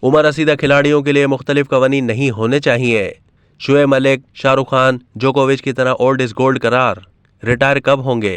उम्र रसीदा खिलाड़ियों के लिए मुख्तलिफ कवानीन नहीं होने चाहिए। शुएब मलिक, शाहरुख खान, जोकोविच की तरह ओल्ड इज गोल्ड करार, रिटायर कब होंगे?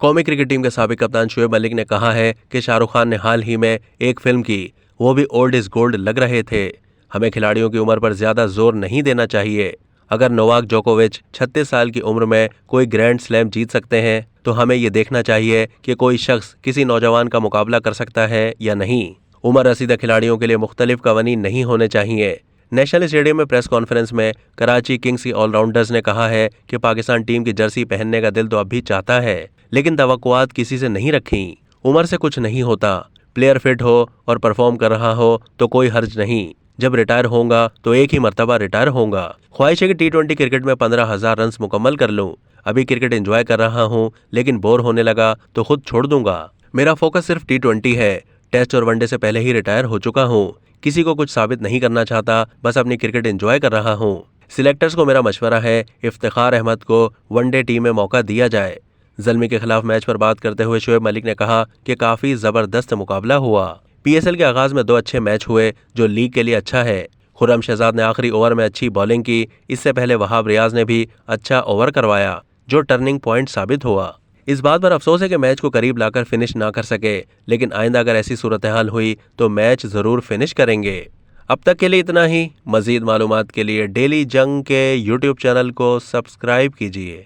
कौमी क्रिकेट टीम के साबिक कप्तान शुएब मलिक ने कहा है कि शाहरुख खान ने हाल ही में एक फिल्म की, वो भी ओल्ड इज गोल्ड लग रहे थे। हमें खिलाड़ियों की उम्र पर ज्यादा जोर नहीं देना चाहिए। अगर नोवाक जोकोविच 36 साल की उम्र में कोई ग्रैंड स्लैम जीत सकते हैं तो हमें ये देखना चाहिए कि कोई शख्स किसी नौजवान का मुकाबला कर सकता है या नहीं। उम्र रसीदा खिलाड़ियों के लिए मुख्तलिफ कवानीन नहीं होने चाहिए। नेशनल स्टेडियम में प्रेस कॉन्फ्रेंस में कराची किंग्स की ऑलराउंडर्स ने कहा है कि पाकिस्तान टीम की जर्सी पहनने का दिल तो अब भी चाहता है, लेकिन तवक्कुआत किसी से नहीं रखी। उम्र से कुछ नहीं होता। प्लेयर फिट हो और परफॉर्म कर रहा हो तो कोई हर्ज नहीं। जब रिटायर होगा तो एक ही मर्तबा रिटायर होगा। ख्वाहिश है कि T20 क्रिकेट में 15,000 रन मुकम्मल कर लूं। अभी क्रिकेट एंजॉय कर रहा हूं, लेकिन बोर होने लगा तो खुद छोड़ दूंगा। मेरा फोकस सिर्फ T20 है। टेस्ट और वनडे से पहले ही रिटायर हो चुका हूं। किसी को कुछ साबित नहीं करना चाहता, बस अपनी क्रिकेट एंजॉय कर रहा हूं। सिलेक्टर्स को मेरा मशवरा है, इफ्तिखार अहमद को वनडे टीम में मौका दिया जाए। ज़ल्मी के खिलाफ मैच पर बात करते हुए शुएब मलिक ने कहा कि काफी जबरदस्त मुकाबला हुआ। PSL के आगाज में 2 अच्छे मैच हुए जो लीग के लिए अच्छा है। खुर्रम शहजाद ने आखिरी ओवर में अच्छी बॉलिंग की। इससे पहले वहाब रियाज ने भी अच्छा ओवर करवाया जो टर्निंग पॉइंट साबित हुआ। इस बात पर अफसोस है कि मैच को करीब लाकर फिनिश ना कर सके, लेकिन आइंदा अगर ऐसी सूरत हाल हुई तो मैच जरूर फिनिश करेंगे। अब तक के लिए इतना ही। मजीद मालूमात के लिए डेली जंग के YouTube चैनल को सब्सक्राइब कीजिए।